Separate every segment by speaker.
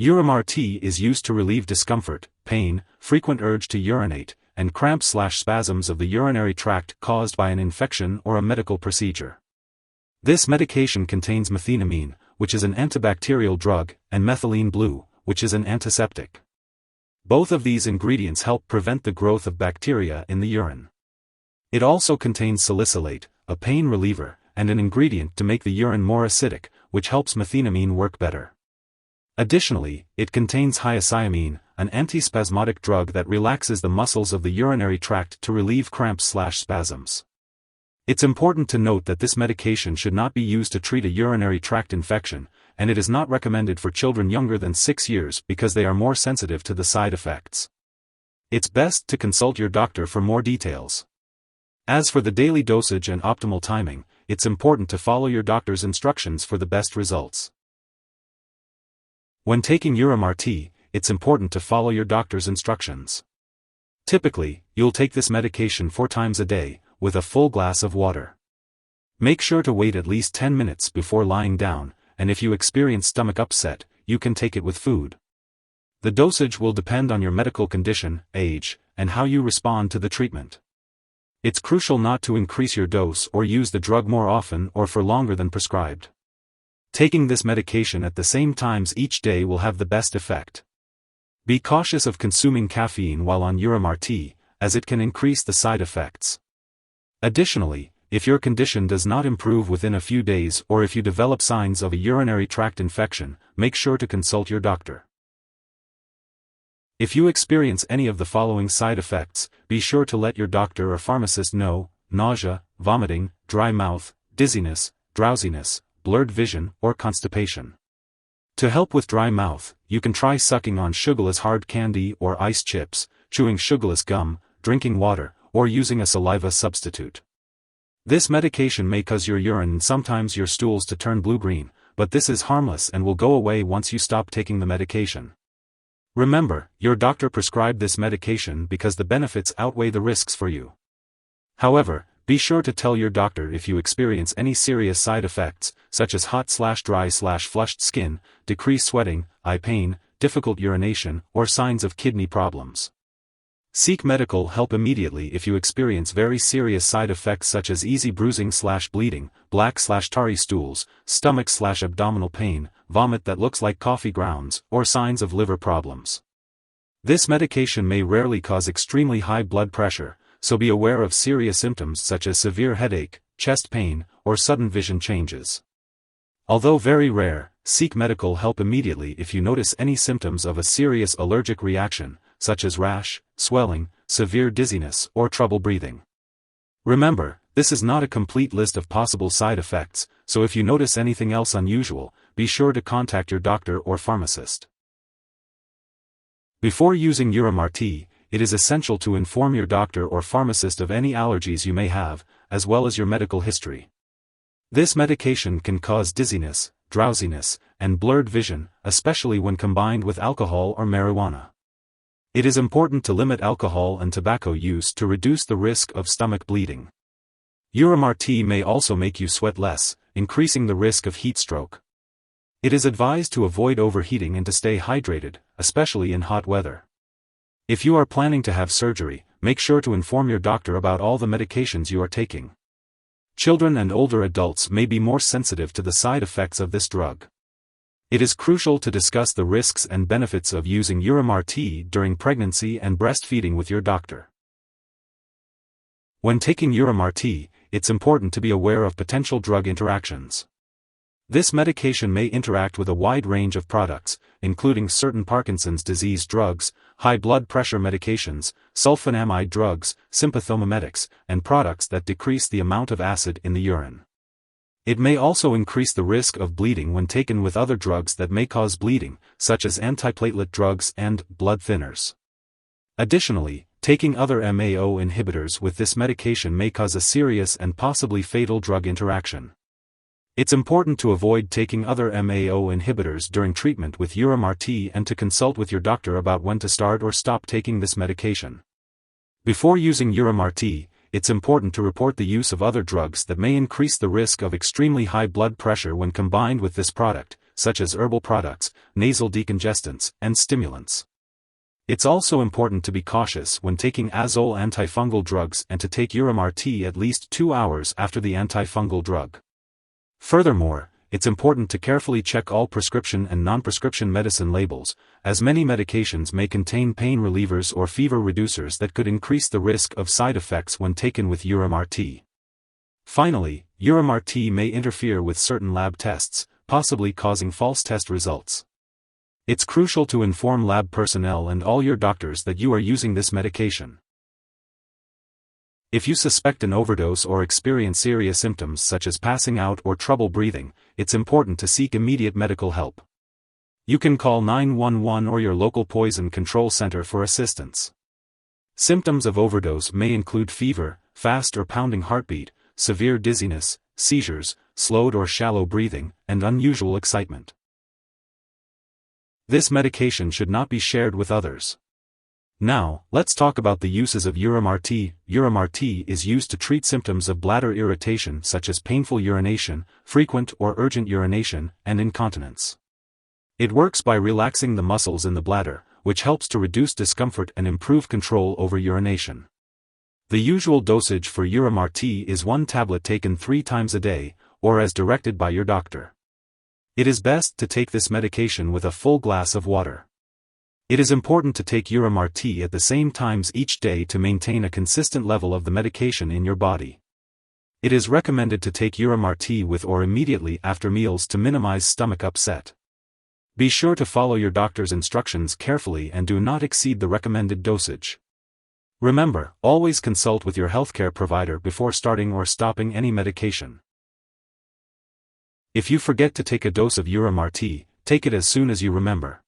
Speaker 1: Urimar-T is used to relieve discomfort, pain, frequent urge to urinate, and cramps/spasms of the urinary tract caused by an infection or a medical procedure. This medication contains methenamine, which is an antibacterial drug, and methylene blue, which is an antiseptic. Both of these ingredients help prevent the growth of bacteria in the urine. It also contains salicylate, a pain reliever, and an ingredient to make the urine more acidic, which helps methenamine work better. Additionally, it contains hyoscyamine, an antispasmodic drug that relaxes the muscles of the urinary tract to relieve cramps/spasms. It's important to note that this medication should not be used to treat a urinary tract infection, and it is not recommended for children younger than 6 years because they are more sensitive to the side effects. It's best to consult your doctor for more details. As for the daily dosage and optimal timing, it's important to follow your doctor's instructions for the best results. When taking Urimar-T, it's important to follow your doctor's instructions. Typically, you'll take this medication 4 times a day, with a full glass of water. Make sure to wait at least 10 minutes before lying down, and if you experience stomach upset, you can take it with food. The dosage will depend on your medical condition, age, and how you respond to the treatment. It's crucial not to increase your dose or use the drug more often or for longer than prescribed. Taking this medication at the same times each day will have the best effect. Be cautious of consuming caffeine while on Urimar-T, as it can increase the side effects. Additionally, if your condition does not improve within a few days or if you develop signs of a urinary tract infection, make sure to consult your doctor. If you experience any of the following side effects, be sure to let your doctor or pharmacist know: nausea, vomiting, dry mouth, dizziness, drowsiness, blurred vision, or constipation. To help with dry mouth, you can try sucking on sugarless hard candy or ice chips, chewing sugarless gum, drinking water, or using a saliva substitute. This medication may cause your urine and sometimes your stools to turn blue-green, but this is harmless and will go away once you stop taking the medication. Remember, your doctor prescribed this medication because the benefits outweigh the risks for you. However, be sure to tell your doctor if you experience any serious side effects, such as hot/dry/flushed skin, decreased sweating, eye pain, difficult urination, or signs of kidney problems. Seek medical help immediately if you experience very serious side effects such as easy bruising/bleeding, black/tarry stools, stomach/abdominal pain, vomit that looks like coffee grounds, or signs of liver problems. This medication may rarely cause extremely high blood pressure, so be aware of serious symptoms such as severe headache, chest pain, or sudden vision changes. Although very rare, seek medical help immediately if you notice any symptoms of a serious allergic reaction, such as rash, swelling, severe dizziness, or trouble breathing. Remember, this is not a complete list of possible side effects, so if you notice anything else unusual, be sure to contact your doctor or pharmacist. Before using Urimar-T, it is essential to inform your doctor or pharmacist of any allergies you may have, as well as your medical history. This medication can cause dizziness, drowsiness, and blurred vision, especially when combined with alcohol or marijuana. It is important to limit alcohol and tobacco use to reduce the risk of stomach bleeding. Urimar-T may also make you sweat less, increasing the risk of heat stroke. It is advised to avoid overheating and to stay hydrated, especially in hot weather. If you are planning to have surgery, make sure to inform your doctor about all the medications you are taking. Children and older adults may be more sensitive to the side effects of this drug. It is crucial to discuss the risks and benefits of using Urimar-T during pregnancy and breastfeeding with your doctor. When taking Urimar-T, it's important to be aware of potential drug interactions. This medication may interact with a wide range of products, including certain Parkinson's disease drugs, high blood pressure medications, sulfonamide drugs, sympathomimetics, and products that decrease the amount of acid in the urine. It may also increase the risk of bleeding when taken with other drugs that may cause bleeding, such as antiplatelet drugs and blood thinners. Additionally, taking other MAO inhibitors with this medication may cause a serious and possibly fatal drug interaction. It's important to avoid taking other MAO inhibitors during treatment with Urimar-T and to consult with your doctor about when to start or stop taking this medication. Before using Urimar-T, it's important to report the use of other drugs that may increase the risk of extremely high blood pressure when combined with this product, such as herbal products, nasal decongestants, and stimulants. It's also important to be cautious when taking azole antifungal drugs and to take Urimar-T at least 2 hours after the antifungal drug. Furthermore, it's important to carefully check all prescription and non-prescription medicine labels, as many medications may contain pain relievers or fever reducers that could increase the risk of side effects when taken with Urimar-T. Finally, Urimar-T may interfere with certain lab tests, possibly causing false test results. It's crucial to inform lab personnel and all your doctors that you are using this medication. If you suspect an overdose or experience serious symptoms such as passing out or trouble breathing, it's important to seek immediate medical help. You can call 911 or your local poison control center for assistance. Symptoms of overdose may include fever, fast or pounding heartbeat, severe dizziness, seizures, slowed or shallow breathing, and unusual excitement. This medication should not be shared with others. Now, let's talk about the uses of Urimar-T. Urimar-T is used to treat symptoms of bladder irritation such as painful urination, frequent or urgent urination, and incontinence. It works by relaxing the muscles in the bladder, which helps to reduce discomfort and improve control over urination. The usual dosage for Urimar-T is 1 tablet taken 3 times a day, or as directed by your doctor. It is best to take this medication with a full glass of water. It is important to take Urimar-T at the same times each day to maintain a consistent level of the medication in your body. It is recommended to take Urimar-T with or immediately after meals to minimize stomach upset. Be sure to follow your doctor's instructions carefully and do not exceed the recommended dosage. Remember, always consult with your healthcare provider before starting or stopping any medication. If you forget to take a dose of Urimar-T, take it as soon as you remember.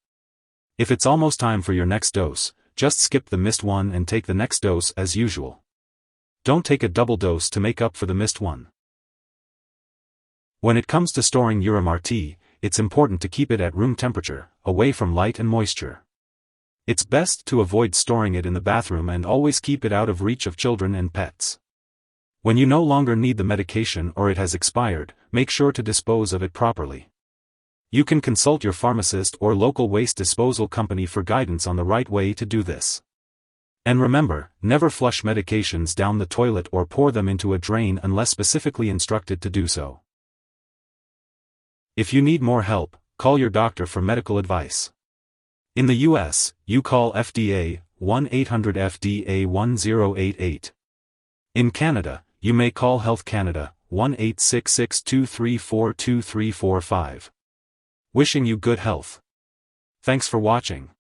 Speaker 1: If it's almost time for your next dose, just skip the missed one and take the next dose as usual. Don't take a double dose to make up for the missed one. When it comes to storing Urimar-T, it's important to keep it at room temperature, away from light and moisture. It's best to avoid storing it in the bathroom and always keep it out of reach of children and pets. When you no longer need the medication or it has expired, make sure to dispose of it properly. You can consult your pharmacist or local waste disposal company for guidance on the right way to do this. And remember, never flush medications down the toilet or pour them into a drain unless specifically instructed to do so. If you need more help, call your doctor for medical advice. In the US, you call FDA, 1-800-FDA-1088. In Canada, you may call Health Canada, 1-866-234-2345. Wishing you good health. Thanks for watching.